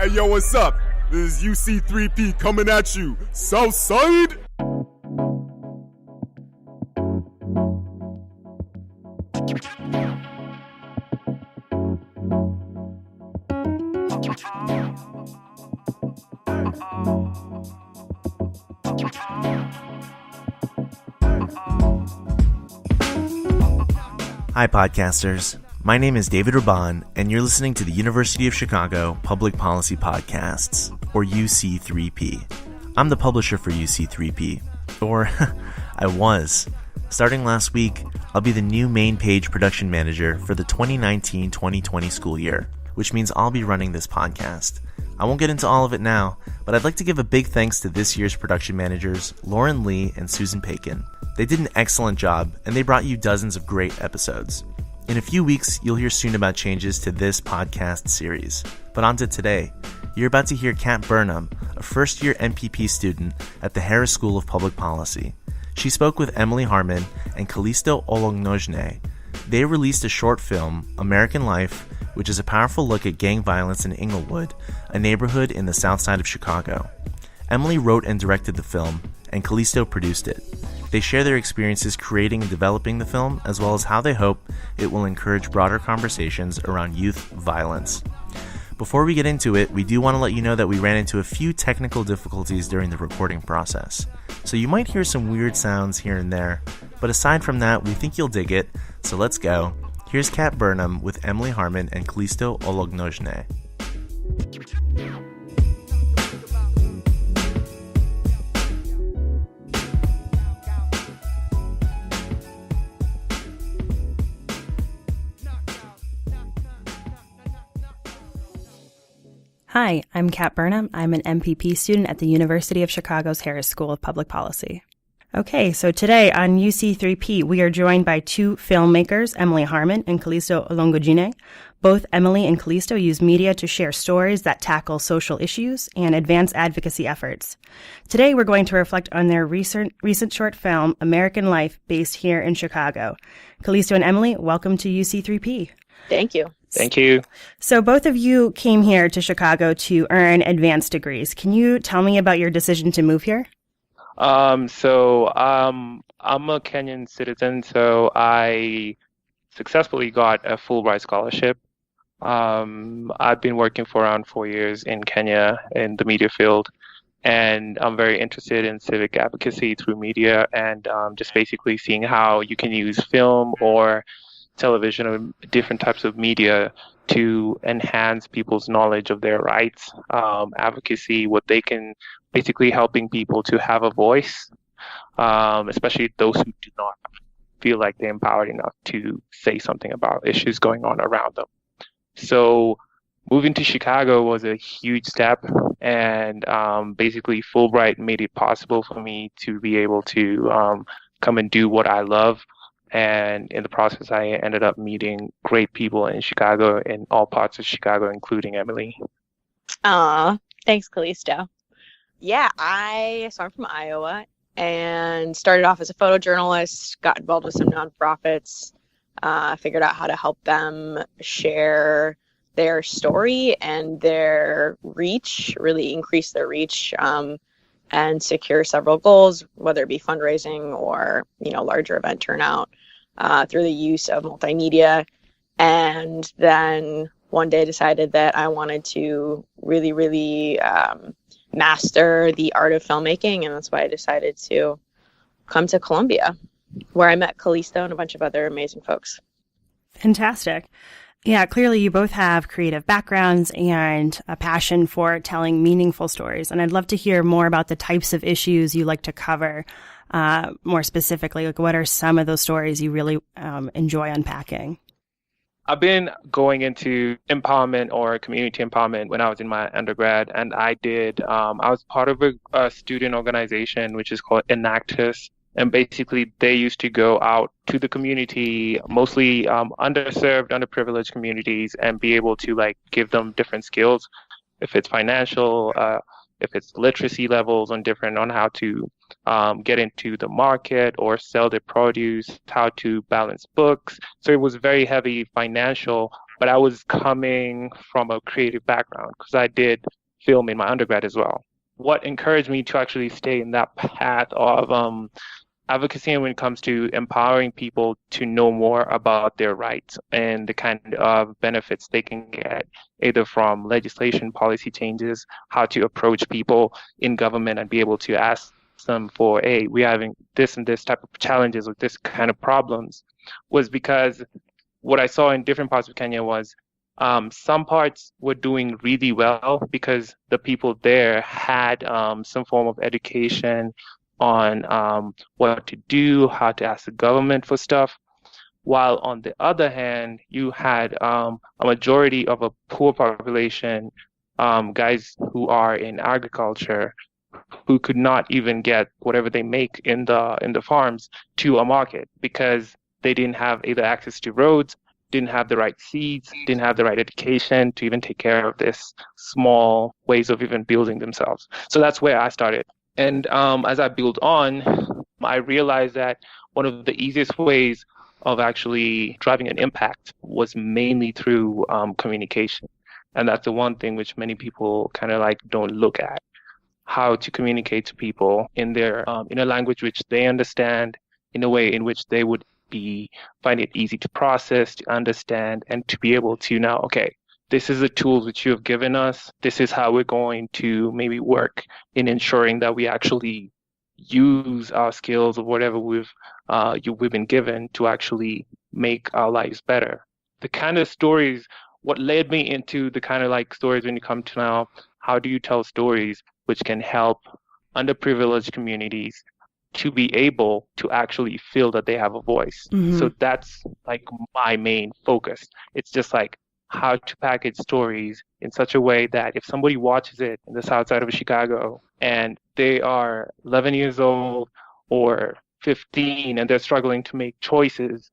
Hey, yo, what's up? This is UC3P coming at you. Southside? Hi, podcasters. My name is David Raban, and you're listening to the University of Chicago Public Policy Podcasts, or UC3P. I'm the publisher for UC3P, or I was. Starting last week, I'll be the new main page production manager for the 2019-2020 school year, which means I'll be running this podcast. I won't get into all of it now, but I'd like to give a big thanks to this year's production managers, Lauren Lee and Susan Pakin. They did an excellent job, and they brought you dozens of great episodes. In a few weeks, you'll hear soon about changes to this podcast series. But on to today. You're about to hear Kat Burnham, a first-year MPP student at the Harris School of Public Policy. She spoke with Emily Harmon and Calisto Ololngojine. They released a short film, American Life, which is a powerful look at gang violence in Englewood, a neighborhood in the south side of Chicago. Emily wrote and directed the film, and Calisto produced it. They share their experiences creating and developing the film, as well as how they hope it will encourage broader conversations around youth violence. Before we get into it, we do want to let you know that we ran into a few technical difficulties during the recording process. So you might hear some weird sounds here and there, but aside from that, we think you'll dig it, so let's go. Here's Kat Burnham with Emily Harmon and Calisto Ololngojine. Hi, I'm Kat Burnham. I'm an MPP student at the University of Chicago's Harris School of Public Policy. Okay, so today on UC3P, we are joined by two filmmakers, Emily Harmon and Calisto Ololngojine. Both Emily and Calisto use media to share stories that tackle social issues and advance advocacy efforts. Today, we're going to reflect on their recent short film, American Life, based here in Chicago. Calisto and Emily, welcome to UC3P. Thank you. Thank you. So both of you came here to Chicago to earn advanced degrees. Can you tell me about your decision to move here? I'm a Kenyan citizen, so I successfully got a Fulbright scholarship. I've been working for around 4 years in Kenya in the media field, and I'm very interested in civic advocacy through media and just basically seeing how you can use film or television or different types of media to enhance people's knowledge of their rights, advocacy, what they can basically helping people to have a voice, especially those who do not feel like they're empowered enough to say something about issues going on around them. So moving to Chicago was a huge step, and basically Fulbright made it possible for me to be able to come and do what I love. And in the process, I ended up meeting great people in Chicago, in all parts of Chicago, including Emily. Thanks, Calisto. Yeah, I'm from Iowa and started off as a photojournalist, got involved with some nonprofits, figured out how to help them share their story and their reach, really increase their reach, and secure several goals, whether it be fundraising or, larger event turnout, through the use of multimedia. And then one day decided that I wanted to really master the art of filmmaking, and that's why I decided to come to Columbia, where I met Calisto and a bunch of other amazing folks. Fantastic. Yeah, clearly you both have creative backgrounds and a passion for telling meaningful stories. And I'd love to hear more about the types of issues you like to cover, more specifically. Like, what are some of those stories you really enjoy unpacking? I've been going into empowerment or community empowerment when I was in my undergrad, and I was part of a student organization which is called Enactus. And basically, they used to go out to the community, mostly underserved, underprivileged communities, and be able to give them different skills, if it's financial, if it's literacy levels on how to get into the market or sell their produce, how to balance books. So it was very heavy financial, but I was coming from a creative background because I did film in my undergrad as well. What encouraged me to actually stay in that path of advocacy when it comes to empowering people to know more about their rights and the kind of benefits they can get, either from legislation, policy changes, how to approach people in government and be able to ask them for, hey, we're having this and this type of challenges or this kind of problems, was because what I saw in different parts of Kenya was some parts were doing really well because the people there had some form of education on what to do, how to ask the government for stuff. While on the other hand, you had a majority of a poor population, guys who are in agriculture, who could not even get whatever they make in the farms to a market because they didn't have either access to roads, didn't have the right seeds, didn't have the right education to even take care of this small ways of even building themselves. So that's where I started. And as I build on, I realized that one of the easiest ways of actually driving an impact was mainly through communication. And that's the one thing which many people kind of like don't look at, how to communicate to people in their in a language which they understand, in a way in which they would find it easy to process, to understand, and to be able to now, okay, this is the tools which you have given us. This is how we're going to maybe work in ensuring that we actually use our skills or whatever we've been given to actually make our lives better. The kind of stories, what led me into the kind of like stories when you come to now, how do you tell stories which can help underprivileged communities to be able to actually feel that they have a voice. Mm-hmm. So that's like my main focus. It's just like how to package stories in such a way that if somebody watches it in the south side of Chicago and they are 11 years old or 15 and they're struggling to make choices,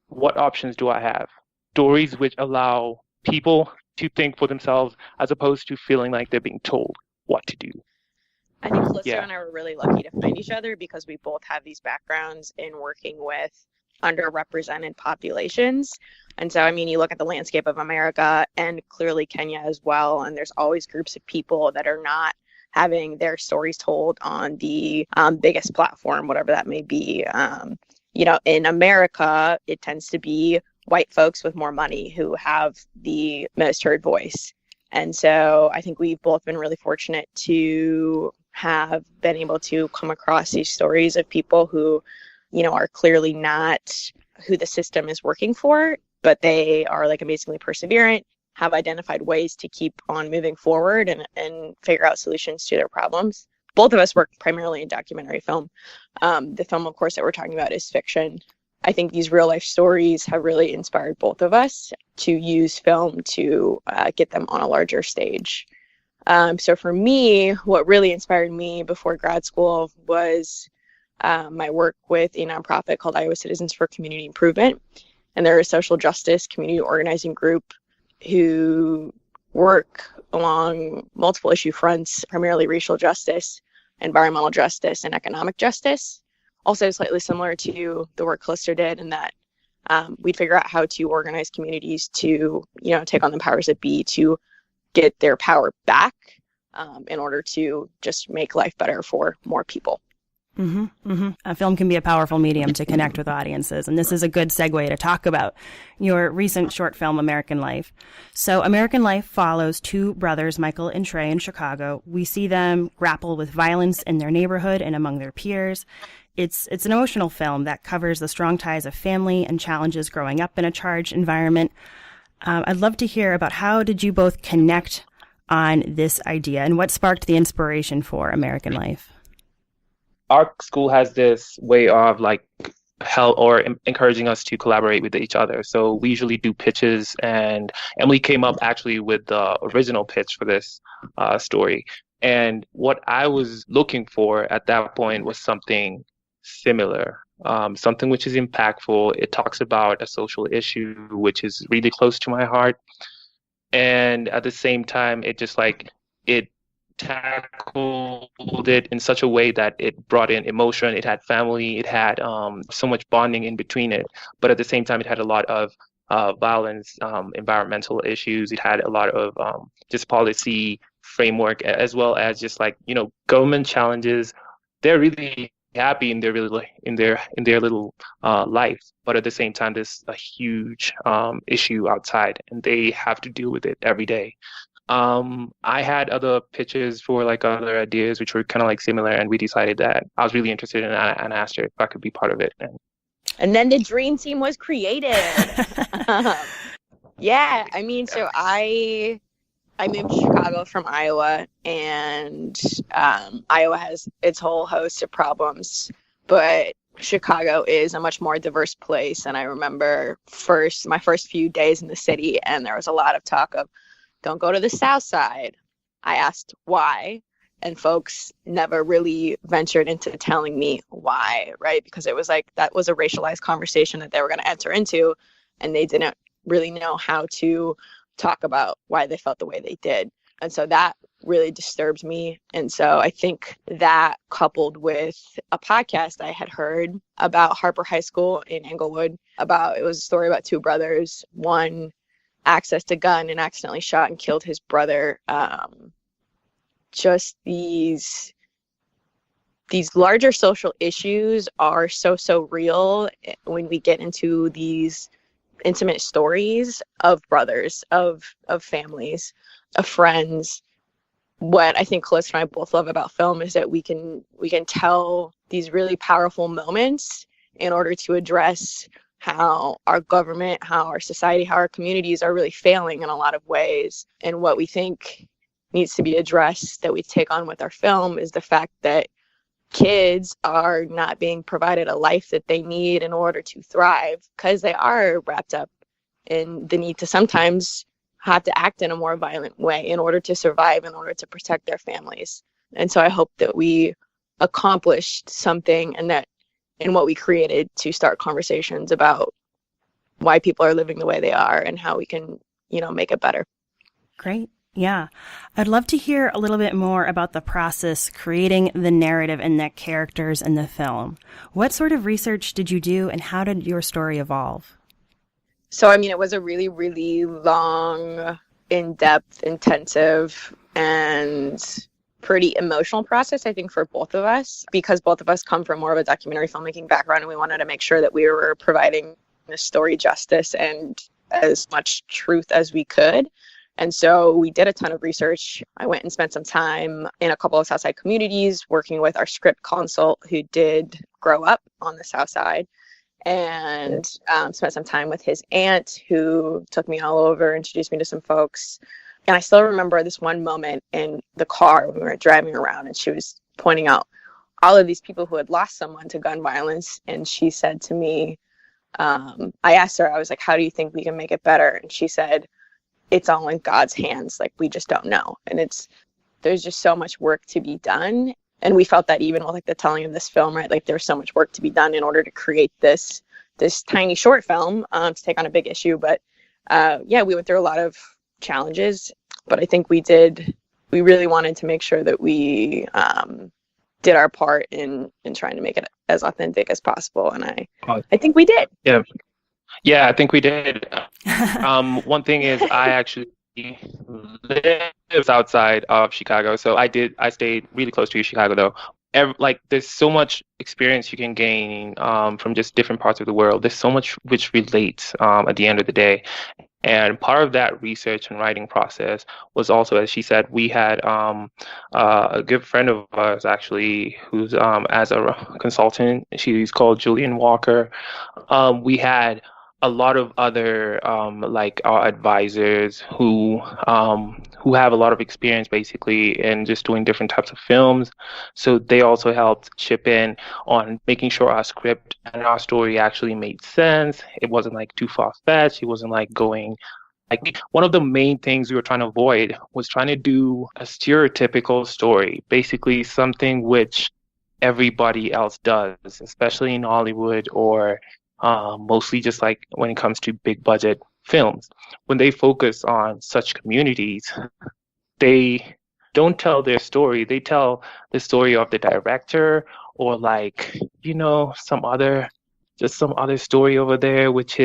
what options do I have? Stories which allow people to think for themselves as opposed to feeling like they're being told what to do. I think Calisto and I were really lucky to find each other because we both have these backgrounds in working with underrepresented populations. And so, I mean, you look at the landscape of America and clearly Kenya as well, and there's always groups of people that are not having their stories told on the biggest platform, whatever that may be. In America, it tends to be white folks with more money who have the most heard voice. And so I think we've both been really fortunate to have been able to come across these stories of people who, are clearly not who the system is working for, but they are like amazingly perseverant, have identified ways to keep on moving forward and figure out solutions to their problems. Both of us work primarily in documentary film. The film, of course, that we're talking about is fiction. I think these real life stories have really inspired both of us to use film to get them on a larger stage. So for me, what really inspired me before grad school was my work with a nonprofit called Iowa Citizens for Community Improvement. And they're a social justice community organizing group who work along multiple issue fronts, primarily racial justice, environmental justice, and economic justice. Also slightly similar to the work Calisto did in that we'd figure out how to organize communities to, take on the powers that be to get their power back in order to just make life better for more people. Mm-hmm, mm-hmm. A film can be a powerful medium to connect with audiences, and this is a good segue to talk about your recent short film, American Life. So American Life follows two brothers, Michael and Trey, in Chicago. We see them grapple with violence in their neighborhood and among their peers. It's an emotional film that covers the strong ties of family and challenges growing up in a charged environment. I'd love to hear about how did you both connect on this idea and what sparked the inspiration for American Life? Our school has this way of encouraging us to collaborate with each other. So we usually do pitches, and Emily came up actually with the original pitch for this story. And what I was looking for at that point was something similar, something which is impactful. It talks about a social issue which is really close to my heart. And at the same time, it tackled it in such a way that it brought in emotion. It had family. It had so much bonding in between it. But at the same time, it had a lot of violence, environmental issues. It had a lot of just policy framework, as well as just like, government challenges. They're really happy in their little life, but at the same time, there's a huge issue outside, and they have to deal with it every day. I had other pitches for like other ideas which were kind of like similar, and we decided that I was really interested in it and asked her if I could be part of it. And then the dream team was created. Yeah, I mean, so I moved to Chicago from Iowa, and Iowa has its whole host of problems, but Chicago is a much more diverse place. And I remember my first few days in the city, and there was a lot of talk of, don't go to the South Side. I asked why, and folks never really ventured into telling me why, right? Because it was like, that was a racialized conversation that they were going to enter into, and they didn't really know how to talk about why they felt the way they did. And so that really disturbed me. And so I think that, coupled with a podcast I had heard about Harper High School in Englewood, it was a story about two brothers. One accessed a gun and accidentally shot and killed his brother. Just these larger social issues are so real when we get into these intimate stories of brothers, of families, of friends. What I think Callista and I both love about film is that we can tell these really powerful moments in order to address how our government, how our society, how our communities are really failing in a lot of ways. And what we think needs to be addressed, that we take on with our film, is the fact that kids are not being provided a life that they need in order to thrive, because they are wrapped up in the need to sometimes have to act in a more violent way in order to survive, in order to protect their families. And so I hope that we accomplished something, and that in what we created, to start conversations about why people are living the way they are and how we can, make it better. Great. Yeah. I'd love to hear a little bit more about the process creating the narrative and the characters in the film. What sort of research did you do, and how did your story evolve? So, I mean, it was a really, really long, in-depth, intensive, and pretty emotional process, I think, for both of us, because both of us come from more of a documentary filmmaking background, and we wanted to make sure that we were providing the story justice and as much truth as we could. And so we did a ton of research. I went and spent some time in a couple of Southside communities working with our script consult, who did grow up on the South Side, and spent some time with his aunt, who took me all over, introduced me to some folks. And I still remember this one moment in the car when we were driving around, and she was pointing out all of these people who had lost someone to gun violence. And she said to me, I asked her, I was like, how do you think we can make it better? And she said, it's all in God's hands. Like, we just don't know. And there's just so much work to be done. And we felt that even with like the telling of this film, right? Like, there's so much work to be done in order to create this tiny short film to take on a big issue. But we went through a lot of challenges, but I think we really wanted to make sure that we did our part in trying to make it as authentic as possible. And I think we did. Yeah, I think we did. One thing is, I actually live outside of Chicago, so I stayed really close to Chicago, though. There's so much experience you can gain from just different parts of the world. There's so much which relates at the end of the day. And part of that research and writing process was also, as she said, we had a good friend of ours, actually, who's as a consultant. She's called Julian Walker. We had a lot of other like our advisors who have a lot of experience basically in just doing different types of films. So they also helped chip in on making sure our script and our story actually made sense. It wasn't like too far-fetched. It wasn't like going like, one of the main things we were trying to avoid was trying to do a stereotypical story, basically something which everybody else does, especially in Hollywood, or mostly just like when it comes to big budget films. When they focus on such communities, they don't tell their story. They tell the story of the director, or like, some other just some other story over there, which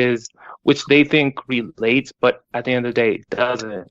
they think relates, but at the end of the day, it doesn't.